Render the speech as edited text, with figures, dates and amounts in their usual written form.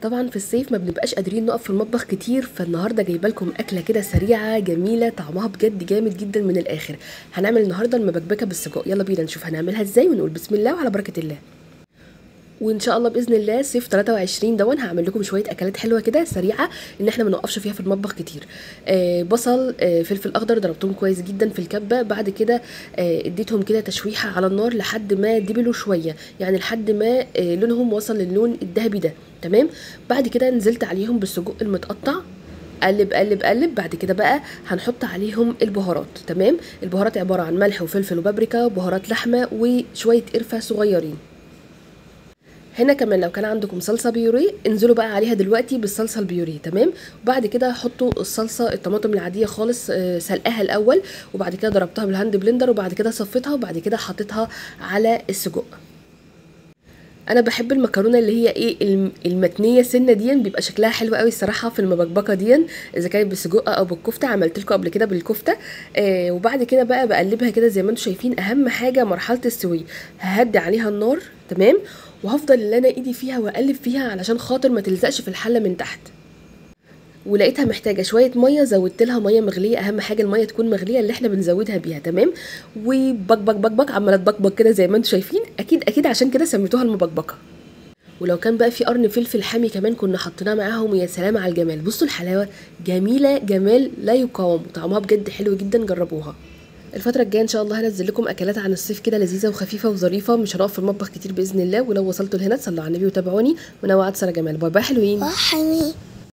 طبعا في الصيف ما بنبقاش قادرين نقف في المطبخ كتير، فالنهارده جايبه لكم اكله كده سريعه جميله طعمها بجد جامد جدا من الاخر. هنعمل النهارده المبكبكه بالسجق. يلا بينا نشوف هنعملها ازاي ونقول بسم الله وعلى بركه الله. وان شاء الله باذن الله صيف 23 دون هعمل لكم شويه اكلات حلوه كده سريعه ان احنا ما نوقفش فيها في المطبخ كتير. بصل، فلفل اخضر ضربتهم كويس جدا في الكبه، بعد كده اديتهم كده تشويحه على النار لحد ما دبلوا شويه، يعني لحد ما لونهم وصل للون الذهبي ده. تمام. بعد كده نزلت عليهم بالسجق المتقطع، قلب قلب قلب. بعد كده بقى هنحط عليهم البهارات. تمام. البهارات عباره عن ملح وفلفل وبابريكا وبهارات لحمه وشويه قرفه صغيرين. هنا كمان لو كان عندكم صلصه بيوريه انزلوا بقى عليها دلوقتي بالصلصه البيوريه. تمام. وبعد كده حطوا الصلصه الطماطم العاديه خالص، سلقاها الاول وبعد كده ضربتها بالهاند بلندر وبعد كده صفيتها وبعد كده حطيتها على السجق. انا بحب المكرونه اللي هي ايه المتنيه سنه دي، بيبقى شكلها حلو قوي الصراحه في المبكبكه دي، اذا كانت بالسجق او بالكفته. عملت لكم قبل كده بالكفته. وبعد كده بقى بقلبها كده زي ما انتم شايفين. اهم حاجه مرحله السوي، ههدي عليها النار. تمام. وهفضل اللي انا ايدي فيها واقلب فيها علشان خاطر ما تلزقش في الحله من تحت. ولقيتها محتاجه شويه ميه، زودت لها ميه مغليه. اهم حاجه الميه تكون مغليه اللي احنا بنزودها بيها. تمام. وبكبك بكبك عماله تبكبك كده زي ما انتم شايفين، اكيد اكيد عشان كده سميتوها المبكبكه. ولو كان بقى في قرن فلفل حامي كمان كنا حطيناه معاهم، يا سلام على الجمال. بصوا الحلاوه جميله جمال لا يقاوم، طعمها بجد حلو جدا، جربوها. الفترة الجاية ان شاء الله هنزل لكم اكلات عن الصيف كده لذيذة وخفيفة وظريفة، مش هنقف في المطبخ كتير باذن الله. ولو وصلتوا لهنا تصلوا على النبي وتابعوني. منوعات سارة جمال. باي باي حلوين.